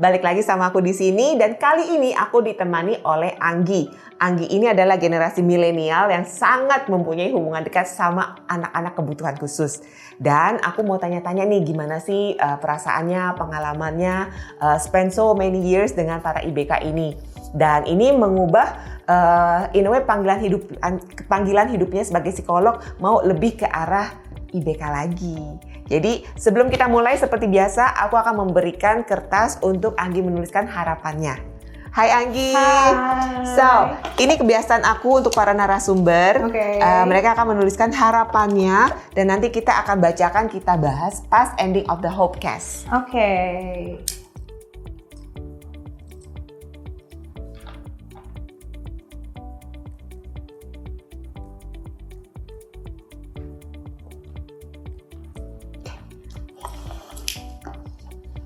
balik lagi sama aku di sini dan kali ini aku ditemani oleh Anggi. Anggi ini adalah generasi milenial yang sangat mempunyai hubungan dekat sama anak-anak kebutuhan khusus. Dan aku mau tanya-tanya nih gimana sih perasaannya, pengalamannya spend so many years dengan para IBK ini. Dan ini mengubah in a way panggilan hidupnya sebagai psikolog mau lebih ke arah IBK lagi. Jadi sebelum kita mulai seperti biasa, aku akan memberikan kertas untuk Anggi menuliskan harapannya. Hai Anggi. Hai. So, ini kebiasaan aku untuk para narasumber. Okay. Mereka akan menuliskan harapannya dan nanti kita akan bacakan, kita bahas pas ending of the Hopecast. Oke.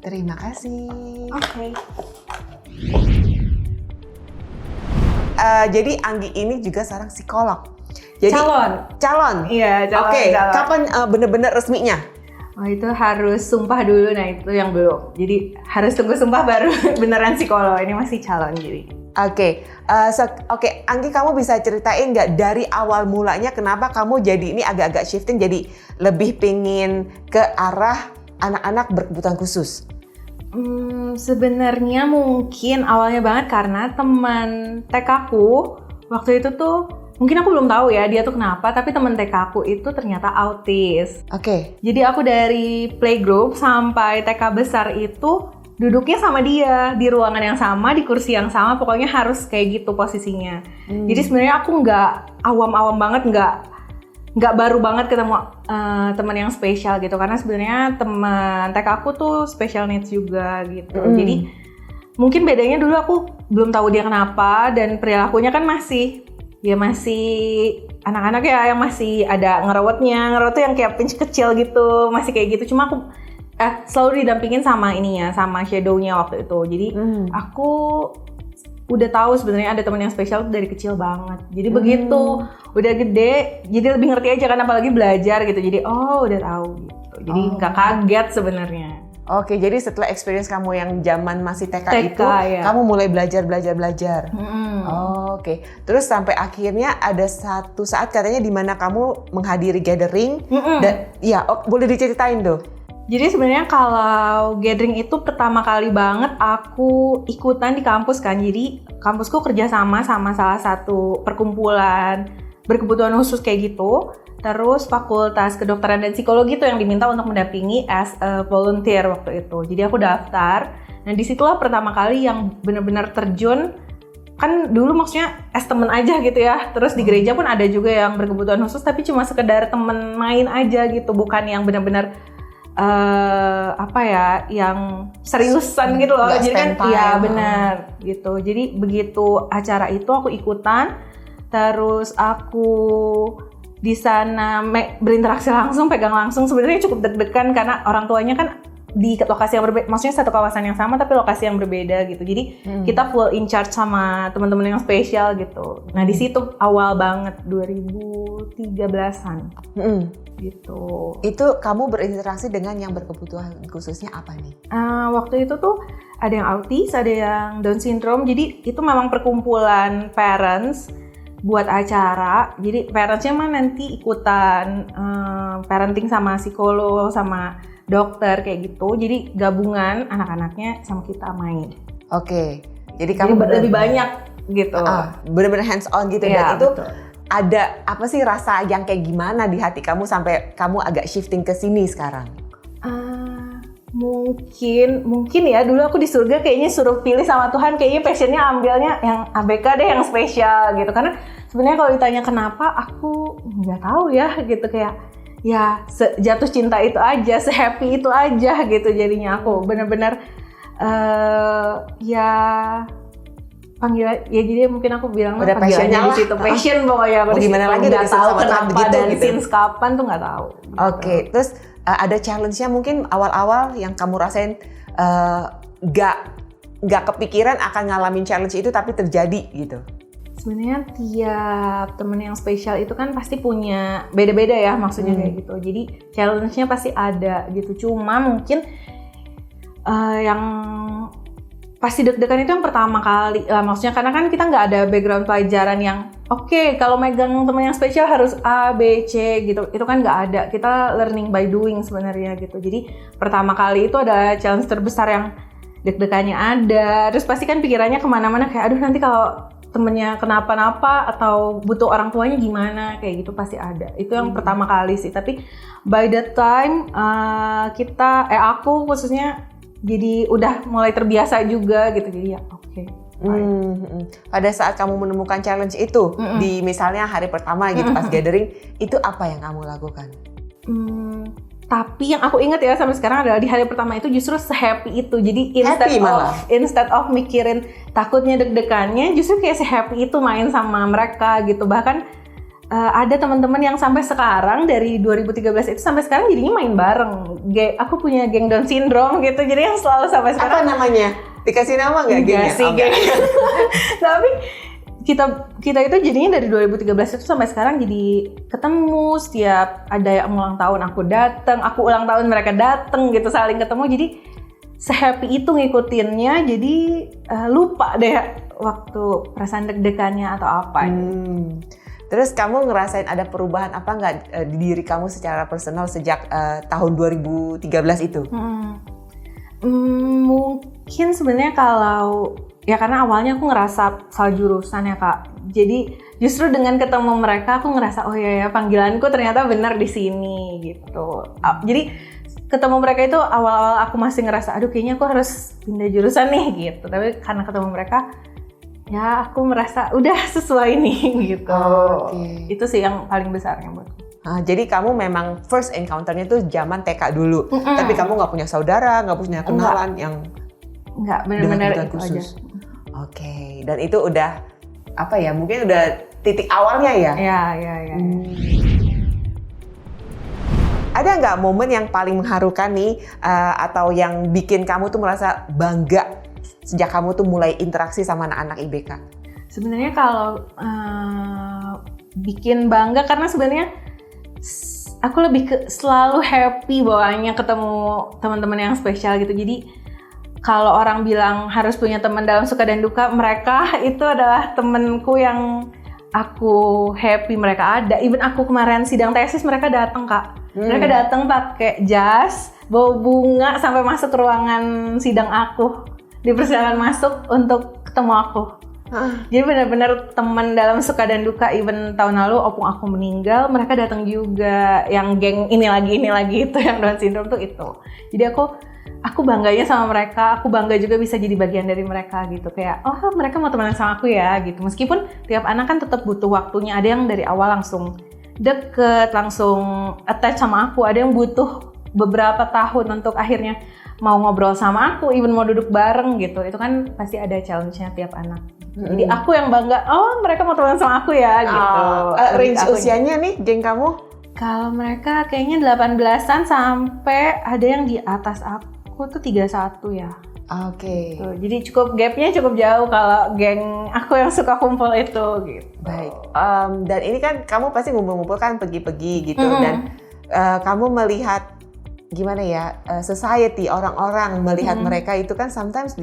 Terima kasih. Oke. Jadi Anggi ini juga seorang psikolog. Jadi, calon. Iya, calon. Oke. Kapan bener-bener resminya? Oh, itu harus sumpah dulu, nah itu yang belum. Jadi harus tunggu sumpah baru beneran psikolog. Ini masih calon jadi. Oke. Anggi, kamu bisa ceritain nggak dari awal mulanya kenapa kamu jadi ini agak-agak shifting jadi lebih pingin ke arah anak-anak berkebutuhan khusus? Sebenarnya mungkin awalnya banget karena teman TK aku waktu itu tuh mungkin aku belum tahu ya dia tuh kenapa, tapi teman TK aku itu ternyata autis. Oke. Jadi aku dari playgroup sampai TK besar itu duduknya sama dia di ruangan yang sama, di kursi yang sama, pokoknya harus kayak gitu posisinya. Jadi sebenarnya aku nggak awam-awam banget, nggak baru banget ketemu teman yang spesial gitu, karena sebenarnya teman TK aku tuh special needs juga gitu. Jadi mungkin bedanya dulu aku belum tahu dia kenapa dan perilakunya kan masih anak-anak ya yang masih ada ngerewet yang kayak pinch kecil gitu, masih kayak gitu. Cuma aku selalu didampingin sama sama shadow-nya waktu itu. Jadi aku udah tahu sebenarnya ada teman yang spesial dari kecil banget. Jadi begitu udah gede, jadi lebih ngerti aja kan, apalagi belajar gitu. Jadi udah tahu gitu. Jadi nggak kaget sebenarnya. Oke, jadi setelah experience kamu yang zaman masih TK itu, ya. kamu mulai belajar. Oke, terus sampai akhirnya ada satu saat katanya di mana kamu menghadiri gathering. Dan boleh diceritain tuh. Jadi sebenarnya kalau gathering itu pertama kali banget aku ikutan di kampus kan. Jadi kampusku kerjasama sama salah satu perkumpulan berkebutuhan khusus kayak gitu. Terus fakultas kedokteran dan psikologi itu yang diminta untuk mendampingi as a volunteer waktu itu. Jadi aku daftar. Nah disitulah pertama kali yang benar-benar terjun. Kan dulu maksudnya as temen aja gitu ya. Terus di gereja pun ada juga yang berkebutuhan khusus tapi cuma sekedar temen main aja gitu. Bukan yang benar-benar yang seriusan gitu loh. Jadi kan iya benar gitu. Jadi begitu acara itu aku ikutan, terus aku di sana berinteraksi langsung, pegang langsung. Sebenarnya cukup deg-degan karena orang tuanya kan di lokasi yang berbeda, maksudnya satu kawasan yang sama tapi lokasi yang berbeda gitu. Jadi kita full in charge sama teman-teman yang spesial gitu. Nah di situ awal banget 2013-an. Gitu. Itu kamu berinteraksi dengan yang berkebutuhan khususnya apa nih? Waktu itu tuh ada yang autis, ada yang Down syndrome. Jadi itu memang perkumpulan parents buat acara. Jadi parentsnya mah nanti ikutan parenting sama psikolog, sama dokter kayak gitu. Jadi gabungan anak-anaknya sama kita main. Oke. Jadi kamu lebih banyak gitu. Bener-bener hands on gitu ya, dan itu betul. Ada apa sih rasa yang kayak gimana di hati kamu sampai kamu agak shifting ke sini sekarang? Mungkin ya dulu aku di surga kayaknya suruh pilih sama Tuhan, kayaknya passionnya ambilnya yang ABK deh, yang spesial gitu. Karena sebenarnya kalau ditanya kenapa, aku nggak tahu ya gitu, kayak ya jatuh cinta itu aja, happy itu aja gitu. Jadinya aku benar-benar panggilan ya, jadi mungkin aku bilang udah passionnya di situ, passion pokoknya. Mau gimana lagi nggak tahu kenapa begitu, dan gitu. since kapan tuh nggak tahu. Gitu. Oke, terus ada challenge-nya mungkin awal-awal yang kamu rasain nggak kepikiran akan ngalamin challenge itu tapi terjadi gitu. Sebenarnya tiap temen yang spesial itu kan pasti punya beda-beda ya maksudnya kayak gitu. Jadi challenge-nya pasti ada gitu. Cuma mungkin yang pasti deg-degan itu yang pertama kali lah, maksudnya karena kan kita nggak ada background pelajaran yang oke, kalau megang teman yang spesial harus A, B, C gitu, itu kan nggak ada, kita learning by doing sebenarnya gitu. Jadi pertama kali itu ada challenge terbesar yang deg-degannya ada, terus pasti kan pikirannya kemana-mana kayak aduh nanti kalau temennya kenapa-napa atau butuh orang tuanya gimana, kayak gitu pasti ada. Itu yang pertama kali sih, tapi by the time aku khususnya jadi udah mulai terbiasa juga gitu, jadi ya oke. Pada saat kamu menemukan challenge itu di misalnya hari pertama gitu pas gathering, itu apa yang kamu lakukan? Tapi yang aku ingat ya sampai sekarang adalah di hari pertama itu justru se-happy itu. Jadi instead of mikirin takutnya deg-degannya, justru kayak se-happy itu main sama mereka gitu. Bahkan ada teman-teman yang sampai sekarang dari 2013 itu sampai sekarang jadinya main bareng. Aku punya geng Down syndrome gitu, jadi yang selalu sampai sekarang. Apa namanya? Dikasih nama nggak gengnya? Sih, geng. Tapi kita itu jadinya dari 2013 itu sampai sekarang jadi ketemu, setiap ada yang ulang tahun aku datang, aku ulang tahun mereka datang gitu, saling ketemu. Jadi se-happy itu ngikutinnya, jadi lupa deh waktu perasaan deg-degannya atau apa. Terus kamu ngerasain ada perubahan apa nggak di diri kamu secara personal sejak tahun 2013 itu? Mungkin sebenarnya kalau ya karena awalnya aku ngerasa salah jurusan ya Kak. Jadi justru dengan ketemu mereka aku ngerasa oh ya panggilanku ternyata benar di sini gitu. Jadi ketemu mereka itu awal-awal aku masih ngerasa aduh kayaknya aku harus pindah jurusan nih gitu. Tapi karena ketemu mereka ya aku merasa udah sesuai nih gitu. Itu sih yang paling besarnya buatku. Jadi kamu memang first encounter-nya tuh zaman TK dulu, tapi kamu nggak punya saudara, nggak punya kenalan yang benar-benar itu khusus. Oke, dan itu udah apa ya? Mungkin udah titik awalnya ya? Iya. Ada nggak momen yang paling mengharukan nih, atau yang bikin kamu tuh merasa bangga sejak kamu tuh mulai interaksi sama anak-anak IBK? Sebenarnya kalau bikin bangga karena sebenarnya aku lebih selalu happy bawaannya ketemu teman-teman yang spesial gitu. Jadi kalau orang bilang harus punya teman dalam suka dan duka, mereka itu adalah temenku yang aku happy mereka ada. Even aku kemarin sidang tesis mereka datang Kak. Mereka datang pakai jas, bawa bunga sampai masuk ke ruangan sidang aku. Dipersilakan masuk untuk ketemu aku. Jadi benar-benar teman dalam suka dan duka. Even tahun lalu opung aku meninggal, mereka datang juga. Yang geng ini lagi itu yang Down syndrome tuh itu. Jadi aku bangganya sama mereka. Aku bangga juga bisa jadi bagian dari mereka gitu. Kayak oh mereka mau temenan sama aku ya gitu. Meskipun tiap anak kan tetap butuh waktunya. Ada yang dari awal langsung deket, langsung attach sama aku. Ada yang butuh beberapa tahun untuk akhirnya mau ngobrol sama aku, even mau duduk bareng gitu. Itu kan pasti ada challenge-nya tiap anak. Jadi aku yang bangga, oh mereka mau temenan sama aku ya gitu. Range usianya nih geng kamu? Kalau mereka kayaknya 18-an sampai ada yang di atas aku tuh 31 ya. Oke. Gitu. Jadi gapnya cukup jauh kalau geng aku yang suka kumpul itu gitu. Baik. Dan ini kan kamu pasti ngumpul-ngumpul kan pergi-pergi gitu dan kamu melihat gimana ya, society, orang-orang melihat mereka itu kan sometimes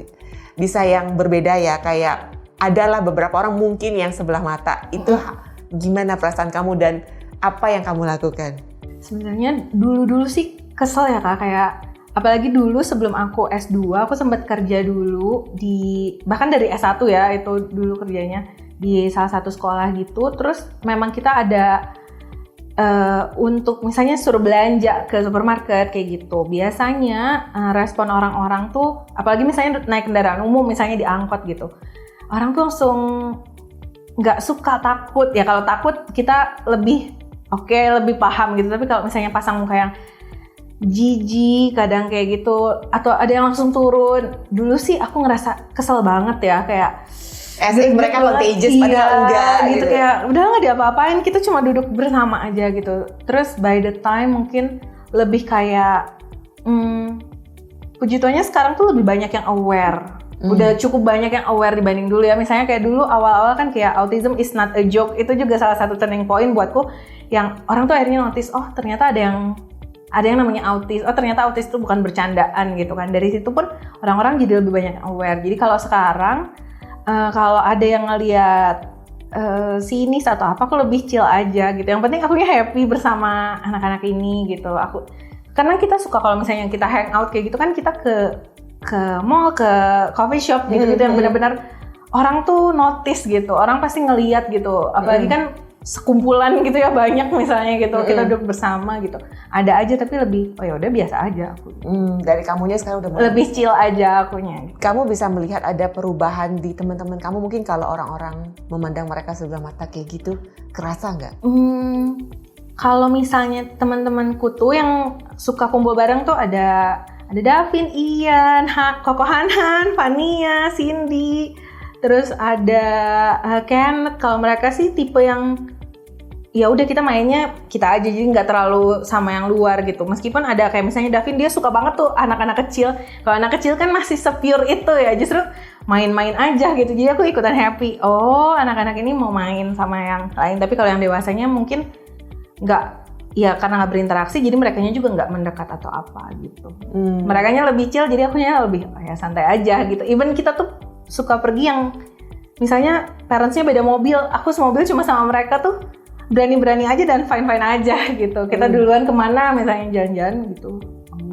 bisa yang berbeda ya, kayak adalah beberapa orang mungkin yang sebelah mata. Itu gimana perasaan kamu dan apa yang kamu lakukan? Sebenarnya dulu sih kesel ya Kak, kayak apalagi dulu sebelum aku S2 aku sempat kerja dulu bahkan dari S1 ya, itu dulu kerjanya di salah satu sekolah gitu. Terus memang kita ada untuk misalnya suruh belanja ke supermarket kayak gitu. Biasanya respon orang-orang tuh, apalagi misalnya naik kendaraan umum, misalnya di angkot gitu, orang tuh langsung nggak suka, takut. Ya kalau takut kita lebih lebih paham gitu. Tapi kalau misalnya pasang muka yang jijik kadang kayak gitu, atau ada yang langsung turun, dulu sih aku ngerasa kesel banget ya, kayak as if mereka contagious padahal enggak gitu. Kayak udah nggak diapa-apain, kita cuma duduk bersama aja gitu. Terus by the time mungkin lebih kayak puji Tuhannya sekarang tuh lebih banyak yang aware. Udah cukup banyak yang aware dibanding dulu ya. Misalnya kayak dulu awal-awal kan kayak autism is not a joke, itu juga salah satu turning point buatku, yang orang tuh akhirnya notice, oh ternyata ada yang ada yang namanya autis. Oh ternyata autis itu bukan bercandaan gitu kan. Dari situ pun orang-orang jadi lebih banyak aware. Jadi kalau sekarang kalau ada yang ngeliat sinis atau apa, aku lebih chill aja gitu. Yang penting akunya happy bersama anak-anak ini gitu. Karena kita suka kalau misalnya kita hang out kayak gitu kan, kita ke mall, ke coffee shop gitu yang benar-benar orang tuh notice gitu. Orang pasti ngeliat gitu. Apalagi kan sekumpulan gitu ya, banyak misalnya gitu, kita duduk bersama gitu, ada aja tapi lebih oh ya udah biasa aja aku. Dari kamunya sekarang udah mulai lebih chill aja akunya gitu. Kamu bisa melihat ada perubahan di teman-teman kamu, mungkin kalau orang-orang memandang mereka sebelah mata kayak gitu, kerasa nggak? Kalau misalnya teman-temanku tuh yang suka kumpul bareng tuh ada Davin, Ian, Koko Hanhan, Fania, Cindy, terus ada Kenneth. Kalau mereka sih tipe yang ya udah kita mainnya kita aja, jadi nggak terlalu sama yang luar gitu. Meskipun ada kayak misalnya Davin, dia suka banget tuh anak-anak kecil. Kalau anak kecil kan masih se-pure itu ya, justru main-main aja gitu. Jadi aku ikutan happy. Oh anak-anak ini mau main sama yang lain. Tapi kalau yang dewasanya mungkin nggak, ya karena nggak berinteraksi, jadi merekanya juga nggak mendekat atau apa gitu. Merekanya lebih chill, jadi akunya lebih ya santai aja gitu. Even kita tuh suka pergi yang misalnya parentsnya beda mobil, aku semobil cuma sama mereka tuh berani-berani aja dan fine-fine aja gitu. Kita duluan kemana misalnya jalan-jalan gitu,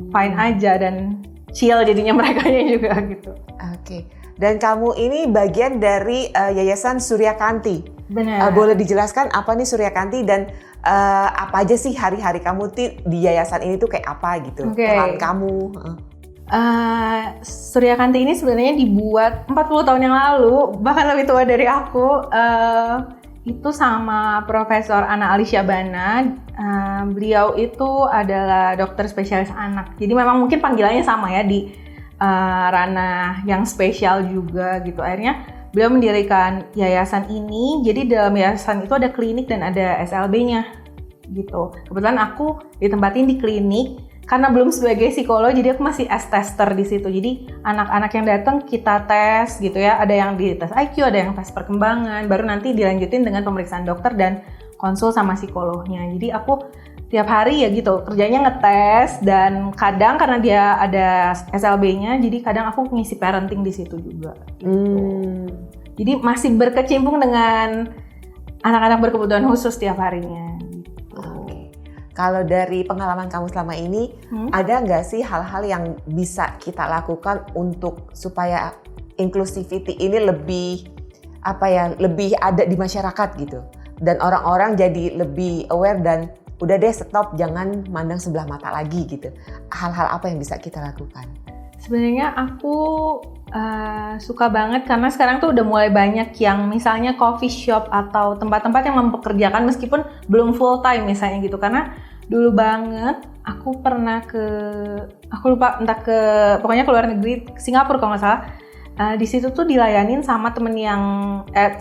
fine aja dan chill jadinya merekanya juga gitu. Oke. Dan kamu ini bagian dari Yayasan Suryakanti. Benar. Boleh dijelaskan apa nih Suryakanti dan apa aja sih hari-hari kamu di yayasan ini tuh kayak apa gitu? Peran kamu? Suryakanti ini sebenarnya dibuat 40 tahun yang lalu, bahkan lebih tua dari aku. Itu sama Profesor Ana Alicia Bana. Beliau itu adalah dokter spesialis anak. Jadi memang mungkin panggilannya sama ya, di ranah yang spesial juga gitu. Akhirnya beliau mendirikan yayasan ini. Jadi dalam yayasan itu ada klinik dan ada SLB-nya gitu. Kebetulan aku ditempatin di klinik karena belum sebagai psikolog, jadi aku masih as tester di situ. Jadi anak-anak yang datang kita tes gitu ya. Ada yang di tes IQ, ada yang tes perkembangan, baru nanti dilanjutin dengan pemeriksaan dokter dan konsul sama psikolognya. Jadi aku tiap hari ya gitu kerjanya ngetes, dan kadang karena dia ada SLB-nya, jadi kadang aku ngisi parenting di situ juga. Gitu. Jadi masih berkecimpung dengan anak-anak berkebutuhan khusus tiap harinya. Kalau dari pengalaman kamu selama ini, ada nggak sih hal-hal yang bisa kita lakukan untuk supaya inclusivity ini lebih lebih ada di masyarakat gitu, dan orang-orang jadi lebih aware dan udah deh stop, jangan mandang sebelah mata lagi gitu. Hal-hal apa yang bisa kita lakukan? Sebenarnya aku suka banget karena sekarang tuh udah mulai banyak yang misalnya coffee shop atau tempat-tempat yang mempekerjakan meskipun belum full time misalnya gitu. Karena dulu banget aku pernah aku lupa pokoknya ke luar negeri, Singapura kalau nggak salah. Di situ tuh dilayanin sama temen yang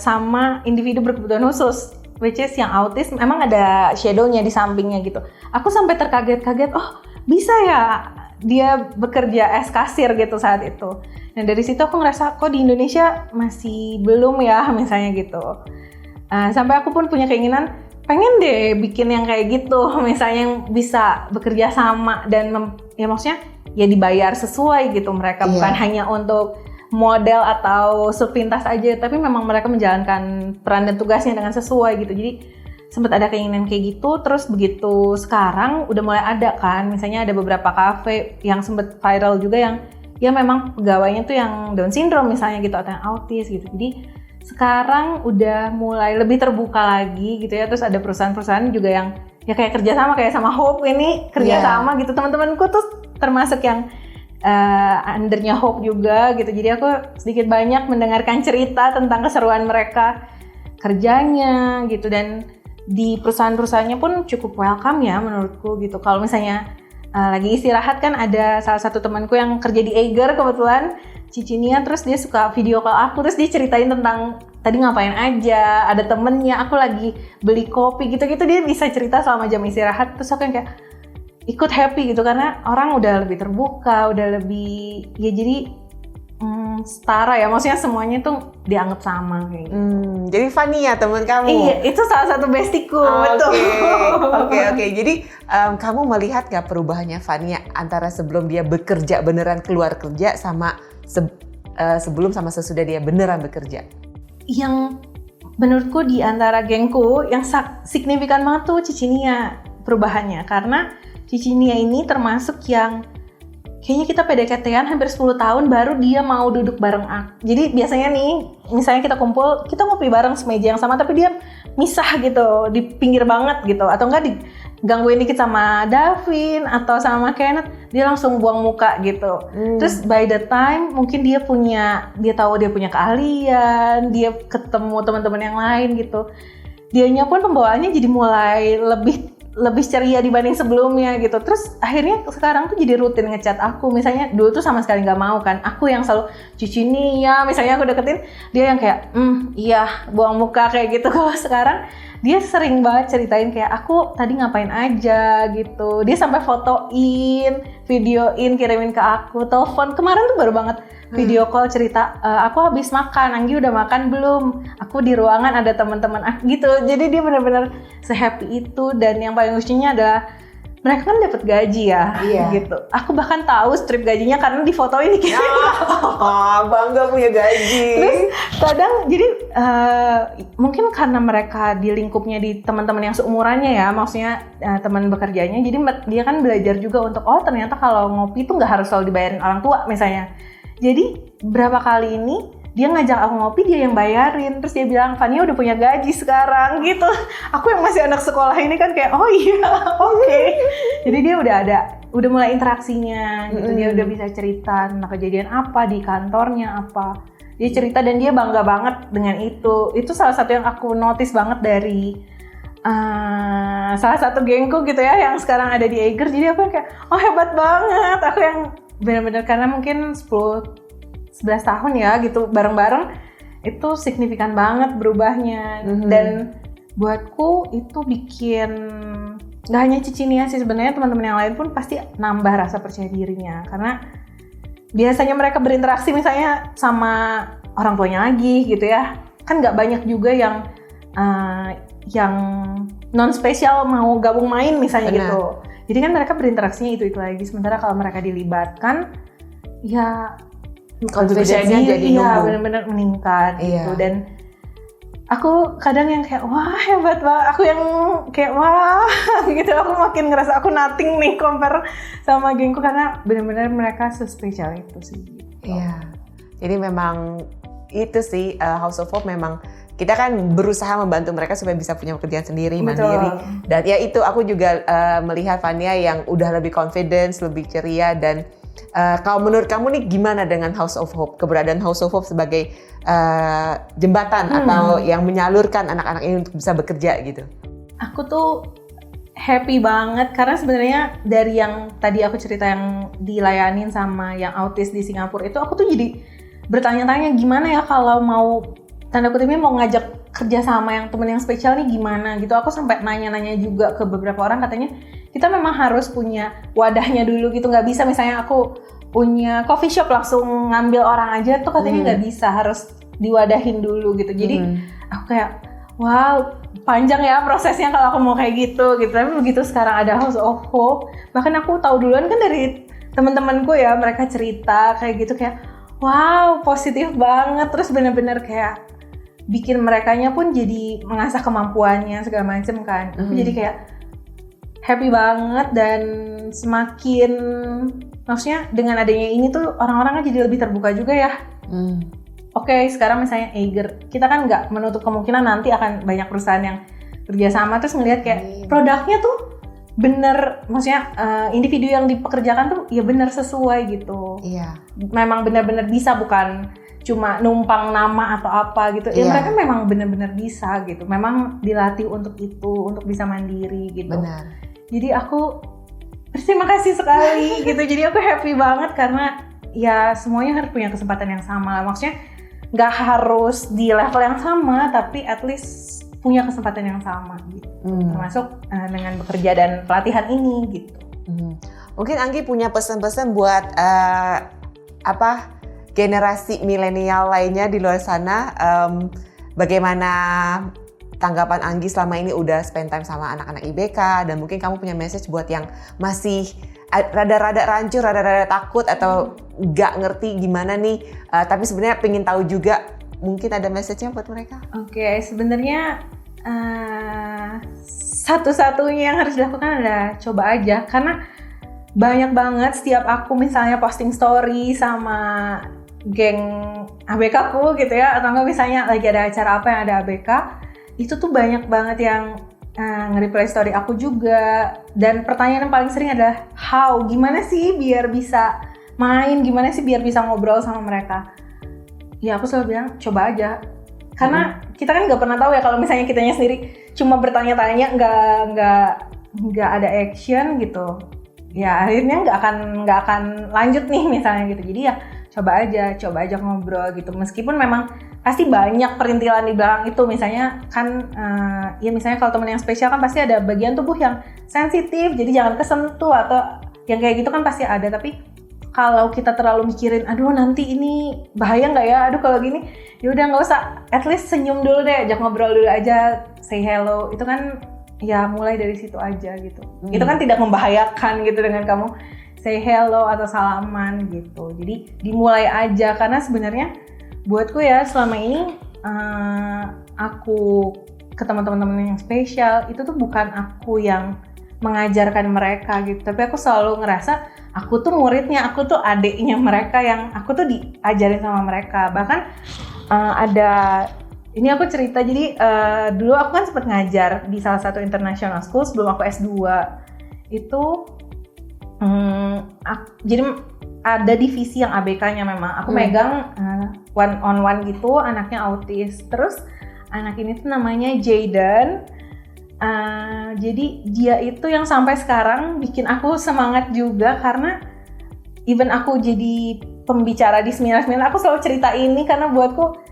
sama individu berkebutuhan khusus, which is yang autis. Memang ada shadow-nya di sampingnya gitu. Aku sampai terkaget-kaget, oh bisa ya dia bekerja as kasir gitu saat itu. Nah dari situ aku ngerasa kok di Indonesia masih belum ya misalnya gitu. Sampai aku pun punya keinginan pengen deh bikin yang kayak gitu, misalnya yang bisa bekerja sama dan ya maksudnya ya dibayar sesuai gitu mereka, bukan hanya untuk model atau sepintas aja, tapi memang mereka menjalankan peran dan tugasnya dengan sesuai gitu. Jadi sempat ada keinginan kayak gitu, terus begitu sekarang udah mulai ada kan, misalnya ada beberapa kafe yang sempat viral juga yang ya memang pegawainya tuh yang Down syndrome misalnya gitu, atau yang autis gitu. Jadi sekarang udah mulai lebih terbuka lagi gitu ya. Terus ada perusahaan-perusahaan juga yang ya kayak kerjasama, kayak sama Hope ini kerjasama gitu. Teman-temanku tuh termasuk yang undernya Hope juga gitu. Jadi aku sedikit banyak mendengarkan cerita tentang keseruan mereka kerjanya gitu. Dan di perusahaan-perusahaannya pun cukup welcome ya menurutku gitu. Kalau misalnya lagi istirahat kan, ada salah satu temanku yang kerja di Eiger kebetulan, Cicinia, terus dia suka video call aku, terus dia ceritain tentang tadi ngapain aja, ada temennya, aku lagi beli kopi gitu-gitu, dia bisa cerita selama jam istirahat. Terus aku yang kayak ikut happy gitu, karena orang udah lebih terbuka, udah lebih ya, jadi setara ya, maksudnya semuanya tuh dianggap sama kayak gitu. Jadi Fania teman kamu. Iya, itu salah satu bestiku, betul. Oke. Jadi kamu melihat nggak perubahannya Fania antara sebelum dia bekerja beneran keluar kerja sama sebelum sama sesudah dia beneran bekerja? Yang menurutku di antara gengku yang signifikan banget tuh Cici Nia perubahannya, karena Cici Nia ini termasuk yang kayaknya kita PDKT-an hampir 10 tahun baru dia mau duduk bareng aku. Jadi biasanya nih, misalnya kita kumpul, kita ngopi bareng semeja yang sama, tapi dia misah gitu, di pinggir banget gitu. Atau enggak digangguin dikit sama Davin atau sama Kenneth, dia langsung buang muka gitu. Terus by the time mungkin dia tahu dia punya keahlian, dia ketemu teman-teman yang lain gitu. Dianya pun pembawaannya jadi mulai lebih ceria dibanding sebelumnya gitu. Terus akhirnya sekarang tuh jadi rutin ngechat aku. Misalnya dulu tuh sama sekali nggak mau kan. Aku yang selalu Cici Nia, misalnya aku deketin, dia yang kayak iya buang muka kayak gitu. Kalau sekarang dia sering banget ceritain kayak aku tadi ngapain aja gitu. Dia sampai fotoin, videoin, kirimin ke aku, telepon. Kemarin tuh baru banget video call cerita, aku habis makan, Anggi udah makan belum? Aku di ruangan ada teman-teman gitu. Jadi dia benar-benar se-happy itu, dan yang paling lucunya adalah mereka kan dapat gaji ya, gitu. Aku bahkan tahu strip gajinya karena di foto ini gitu. Bangga punya gaji. Terus kadang jadi mungkin karena mereka di lingkupnya di teman-teman yang seumurannya ya, maksudnya teman bekerjanya, jadi dia kan belajar juga untuk ternyata kalau ngopi itu nggak harus selalu dibayarin orang tua misalnya. Jadi berapa kali ini dia ngajak aku ngopi, dia yang bayarin. Terus dia bilang, Fania udah punya gaji sekarang gitu. Aku yang masih anak sekolah ini kan kayak, oh iya, oke. Jadi dia udah mulai interaksinya gitu. Dia udah bisa cerita tentang kejadian apa di kantornya apa. Dia cerita dan dia bangga banget dengan itu. Itu salah satu yang aku notice banget dari salah satu gengku gitu ya, yang sekarang ada di Eiger. Jadi aku kayak, oh hebat banget. Aku yang benar-benar, karena mungkin 11 tahun ya gitu bareng-bareng, itu signifikan banget berubahnya. Dan buatku itu bikin gak hanya Cici Nia sih, sebenarnya teman-teman yang lain pun pasti nambah rasa percaya dirinya, karena biasanya mereka berinteraksi misalnya sama orang tuanya lagi gitu ya, kan gak banyak juga yang non spesial mau gabung main misalnya. Benar. Gitu. Jadi kan mereka berinteraksinya itu lagi, sementara kalau mereka dilibatkan ya confidence-nya jadi benar-benar meningkat gitu. Dan aku kadang yang kayak wah hebat banget, aku yang kayak wah gitu, aku makin ngerasa aku nothing nih compare sama gengku, karena benar-benar mereka sespesial itu sih gitu. Iya. Jadi memang itu sih House of Hope, memang kita kan berusaha membantu mereka supaya bisa punya pekerjaan sendiri, mandiri. Dan ya itu aku juga melihat Fania yang udah lebih confidence, lebih ceria. Dan kalau menurut kamu nih gimana dengan House of Hope? Keberadaan House of Hope sebagai jembatan atau yang menyalurkan anak-anak ini untuk bisa bekerja gitu? Aku tuh happy banget karena sebenarnya dari yang tadi aku cerita yang dilayanin sama yang autis di Singapura itu, aku tuh jadi bertanya-tanya gimana ya kalau mau tanda kutipnya mau ngajak kerja sama yang temen yang spesial nih gimana gitu. Aku sampai nanya-nanya juga ke beberapa orang, katanya kita memang harus punya wadahnya dulu gitu. Nggak bisa misalnya aku punya coffee shop langsung ngambil orang aja tuh, katanya nggak bisa, harus diwadahin dulu gitu. Jadi aku kayak wow, panjang ya prosesnya kalau aku mau kayak gitu. Tapi begitu sekarang ada House of Hope, bahkan aku tahu duluan kan dari teman-temanku ya, mereka cerita kayak gitu, kayak wow, positif banget. Terus benar-benar kayak bikin merekanya pun jadi mengasah kemampuannya segala macem kan. Aku jadi kayak happy banget, dan semakin maksudnya dengan adanya ini tuh orang-orang kan jadi lebih terbuka juga ya. Oke, sekarang misalnya Eiger, kita kan nggak menutup kemungkinan nanti akan banyak perusahaan yang kerjasama terus ngelihat kayak produknya tuh bener, maksudnya individu yang dipekerjakan tuh ya bener sesuai gitu. Iya. Memang benar-benar bisa, bukan cuma numpang nama atau apa gitu. Ya mereka memang benar-benar bisa gitu. Memang dilatih untuk itu, untuk bisa mandiri gitu. Benar. Jadi aku berterima kasih sekali gitu. Jadi aku happy banget karena ya semuanya harus punya kesempatan yang sama. Maksudnya nggak harus di level yang sama, tapi at least punya kesempatan yang sama gitu. Termasuk dengan bekerja dan pelatihan ini gitu. Mungkin Anggi punya pesan-pesan buat generasi milenial lainnya di luar sana, bagaimana tanggapan Anggi selama ini udah spend time sama anak-anak IBK, dan mungkin kamu punya message buat yang masih rada-rada rancu, rada-rada takut atau nggak ngerti gimana nih, tapi sebenarnya pengen tahu juga, mungkin ada message-nya buat mereka? Oke, sebenarnya satu-satunya yang harus dilakukan adalah coba aja, karena banyak banget setiap aku misalnya posting story sama geng ABK ku gitu ya, atau enggak misalnya lagi ada acara apa yang ada ABK, itu tuh banyak banget yang nge-reply story aku juga, dan pertanyaan yang paling sering adalah how, gimana sih biar bisa main, gimana sih biar bisa ngobrol sama mereka. Ya aku selalu bilang coba aja, karena kita kan nggak pernah tahu ya kalau misalnya kitanya sendiri cuma bertanya-tanya nggak ada action gitu, ya akhirnya nggak akan lanjut nih misalnya gitu. Jadi ya coba aja ngobrol gitu, meskipun memang pasti banyak perintilan di belakang itu, misalnya kan ya misalnya kalau teman yang spesial kan pasti ada bagian tubuh yang sensitif, jadi jangan kesentuh atau yang kayak gitu kan pasti ada. Tapi kalau kita terlalu mikirin, aduh nanti ini bahaya nggak ya, aduh kalau gini, ya udah nggak usah, at least senyum dulu deh, ajak ngobrol dulu aja, say hello, itu kan ya mulai dari situ aja gitu. Itu kan tidak membahayakan gitu dengan kamu say hello atau salaman gitu. Jadi dimulai aja, karena sebenarnya buatku ya selama ini aku ke teman-teman yang spesial itu tuh bukan aku yang mengajarkan mereka gitu, tapi aku selalu ngerasa aku tuh muridnya, aku tuh adiknya mereka yang aku tuh diajarin sama mereka. Bahkan ada, ini aku cerita, jadi dulu aku kan sempat ngajar di salah satu international school sebelum aku S2 itu, jadi ada divisi yang ABK-nya memang aku megang one on one gitu, anaknya autis. Terus anak ini tuh namanya Jayden. Jadi dia itu yang sampai sekarang bikin aku semangat juga, karena even aku jadi pembicara di seminar-seminar, aku selalu cerita ini karena buatku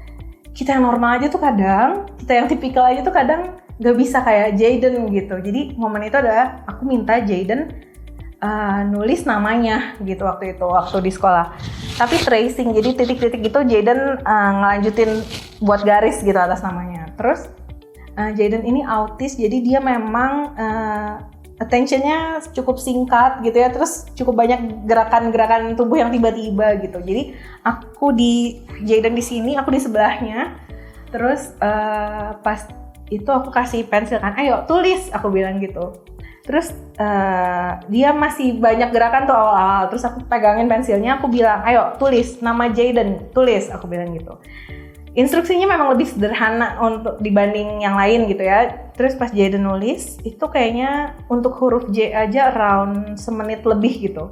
kita yang normal aja tuh kadang, kita yang tipikal aja tuh kadang gak bisa kayak Jayden gitu. Jadi momen itu adalah aku minta Jayden nulis namanya gitu waktu di sekolah, tapi tracing, jadi titik-titik gitu Jayden ngelanjutin buat garis gitu atas namanya. Terus Jayden ini autis, jadi dia memang attention-nya cukup singkat gitu ya, terus cukup banyak gerakan-gerakan tubuh yang tiba-tiba gitu. Jadi aku di Jayden di sini, aku di sebelahnya. Terus pas itu aku kasih pensil kan, ayo tulis, aku bilang gitu. Terus dia masih banyak gerakan tuh awal-awal, terus aku pegangin pensilnya, aku bilang, ayo tulis nama Jayden, tulis, aku bilang gitu. Instruksinya memang lebih sederhana untuk dibanding yang lain gitu ya. Terus pas Jayden nulis, itu kayaknya untuk huruf J aja around semenit lebih gitu.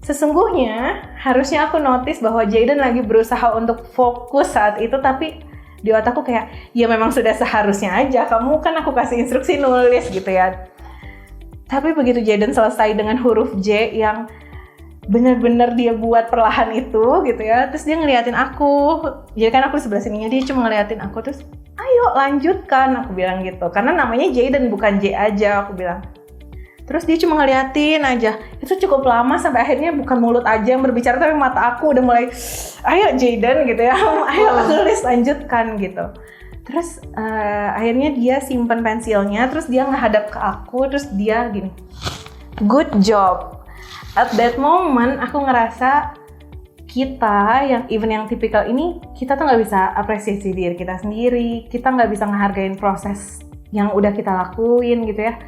Sesungguhnya harusnya aku notice bahwa Jayden lagi berusaha untuk fokus saat itu, tapi di otakku kayak, ya memang sudah seharusnya aja, kamu kan aku kasih instruksi nulis gitu ya. Tapi begitu Jayden selesai dengan huruf J yang benar-benar dia buat perlahan itu gitu ya, terus dia ngeliatin aku, jadi kan aku di sebelah sininya, dia cuma ngeliatin aku, terus ayo lanjutkan, aku bilang gitu, karena namanya Jayden bukan J aja, aku bilang. Terus dia cuma ngeliatin aja, itu cukup lama sampai akhirnya bukan mulut aja yang berbicara, tapi mata aku udah mulai, ayo Jayden gitu ya, ayo tulis, lanjutkan gitu. Terus akhirnya dia simpen pensilnya, terus dia ngehadap ke aku, terus dia gini, good job. At that moment aku ngerasa kita yang even yang tipikal ini, kita tuh nggak bisa apresiasi diri kita sendiri, kita nggak bisa ngehargain proses yang udah kita lakuin gitu ya.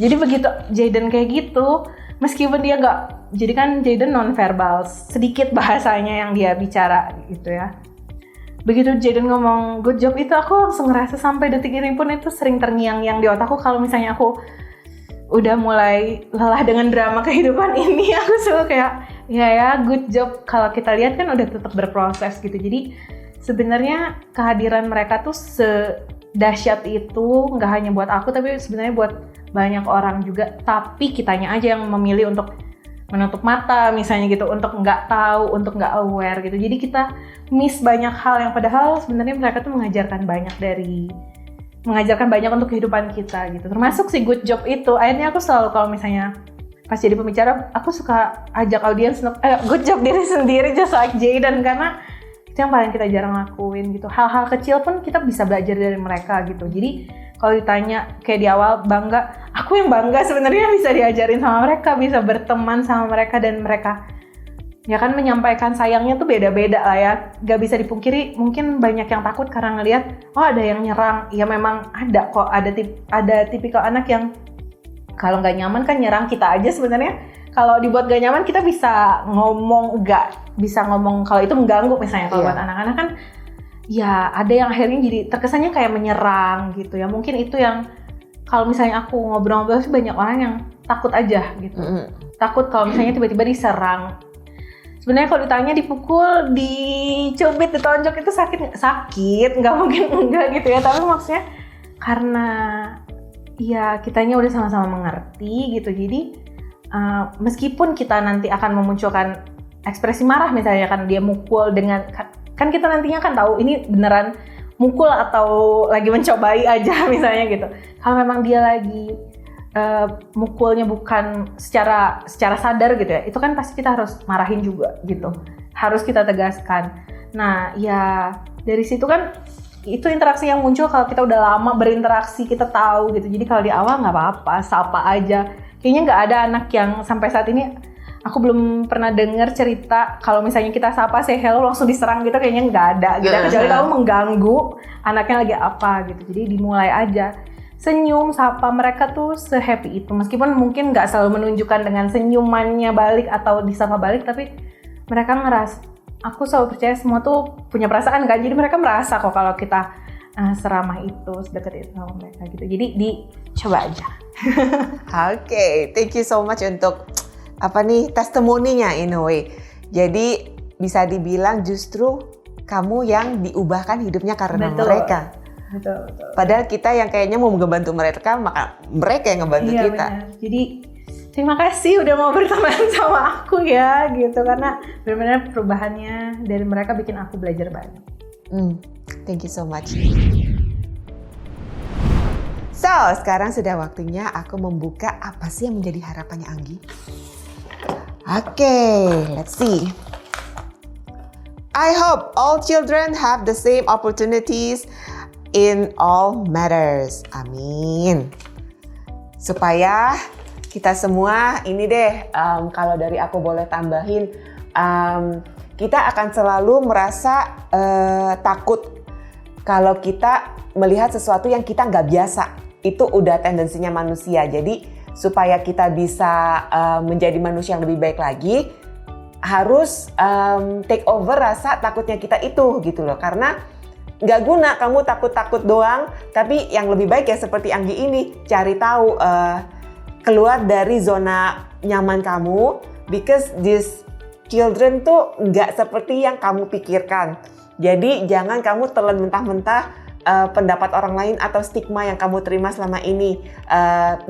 Jadi begitu Jayden kayak gitu, meskipun dia nggak, jadi kan Jayden non-verbal, sedikit bahasanya yang dia bicara gitu ya. Begitu Jayden ngomong good job itu, aku langsung ngerasa sampai detik ini pun itu sering terngiang-ngiang di otakku. Kalau misalnya aku udah mulai lelah dengan drama kehidupan ini, aku selalu kayak ya good job. Kalau kita lihat kan udah tetap berproses gitu. Jadi sebenarnya kehadiran mereka tuh sedahsyat itu, nggak hanya buat aku tapi sebenarnya buat banyak orang juga. Tapi kitanya aja yang memilih untuk menutup mata misalnya gitu, untuk nggak tahu, untuk nggak aware gitu. Jadi kita miss banyak hal yang padahal sebenarnya mereka tuh mengajarkan banyak untuk kehidupan kita gitu, termasuk si good job itu. Akhirnya aku selalu kalau misalnya pas jadi pembicara aku suka ajak audiens good job diri sendiri just like Jayden, karena itu yang paling kita jarang lakuin gitu. Hal-hal kecil pun kita bisa belajar dari mereka gitu. Jadi kalau ditanya kayak di awal bangga, aku yang bangga sebenarnya bisa diajarin sama mereka, bisa berteman sama mereka, dan mereka ya kan menyampaikan sayangnya tuh beda-beda lah ya. Gak bisa dipungkiri mungkin banyak yang takut karena ngelihat oh ada yang nyerang. Ya memang ada kok, ada tipikal anak yang kalau nggak nyaman kan nyerang kita aja sebenarnya. Kalau dibuat gak nyaman kita bisa ngomong kalau itu mengganggu misalnya. Kalau buat anak-anak kan ya ada yang akhirnya jadi terkesannya kayak menyerang gitu ya. Mungkin itu yang kalau misalnya aku ngobrol-ngobrol sih banyak orang yang takut aja gitu. Takut kalau misalnya tiba-tiba diserang. Sebenarnya kalau ditanya dipukul, dicubit, ditonjok itu sakit, nggak mungkin enggak gitu ya. Tapi maksudnya karena ya kitanya udah sama-sama mengerti gitu. Jadi meskipun kita nanti akan memunculkan ekspresi marah misalnya kan dia mukul dengan, kan kita nantinya kan tahu ini beneran mukul atau lagi mencobai aja misalnya gitu. Kalau memang dia lagi mukulnya bukan secara sadar gitu ya, itu kan pasti kita harus marahin juga gitu, harus kita tegaskan. Nah ya dari situ kan itu interaksi yang muncul kalau kita udah lama berinteraksi, kita tahu gitu. Jadi kalau di awal nggak apa-apa, sapa aja. Kayaknya nggak ada anak yang sampai saat ini aku belum pernah dengar cerita kalau misalnya kita sapa say hello langsung diserang gitu, kayaknya nggak ada gitu. Kecuali kamu mengganggu anaknya lagi apa gitu. Jadi dimulai aja. Senyum, sapa, mereka tuh se-happy itu. Meskipun mungkin nggak selalu menunjukkan dengan senyumannya balik atau disapa balik, tapi mereka ngerasa, aku selalu percaya semua tuh punya perasaan kan. Jadi mereka merasa kok kalau kita seramah itu, sedekat itu sama mereka gitu. Jadi dicoba aja. Oke, thank you so much untuk testimoninya in a way. Jadi bisa dibilang justru kamu yang diubahkan hidupnya karena mereka. Betul. Padahal kita yang kayaknya mau ngebantu mereka, maka mereka yang ngebantu kita. Benar. Jadi terima kasih udah mau berteman sama aku ya gitu, karena benar-benar perubahannya dari mereka bikin aku belajar banyak. Thank you so much. So, sekarang sudah waktunya aku membuka apa sih yang menjadi harapannya Anggi. Let's see. I hope all children have the same opportunities in all matters. Amin. Supaya kita semua ini deh, kalau dari aku boleh tambahin, kita akan selalu merasa takut kalau kita melihat sesuatu yang kita nggak biasa. Itu udah tendensinya manusia. Jadi supaya kita bisa menjadi manusia yang lebih baik lagi, harus take over rasa takutnya kita itu gitu loh. Karena nggak guna kamu takut-takut doang, tapi yang lebih baik ya seperti Anggi ini, cari tahu, keluar dari zona nyaman kamu, because these children tuh nggak seperti yang kamu pikirkan. Jadi jangan kamu telan mentah-mentah pendapat orang lain atau stigma yang kamu terima selama ini.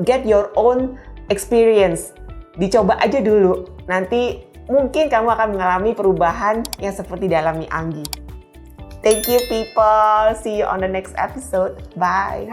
Get your own experience, dicoba aja dulu, nanti mungkin kamu akan mengalami perubahan yang seperti dialami Anggi. Thank you people. See you on the next episode. Bye.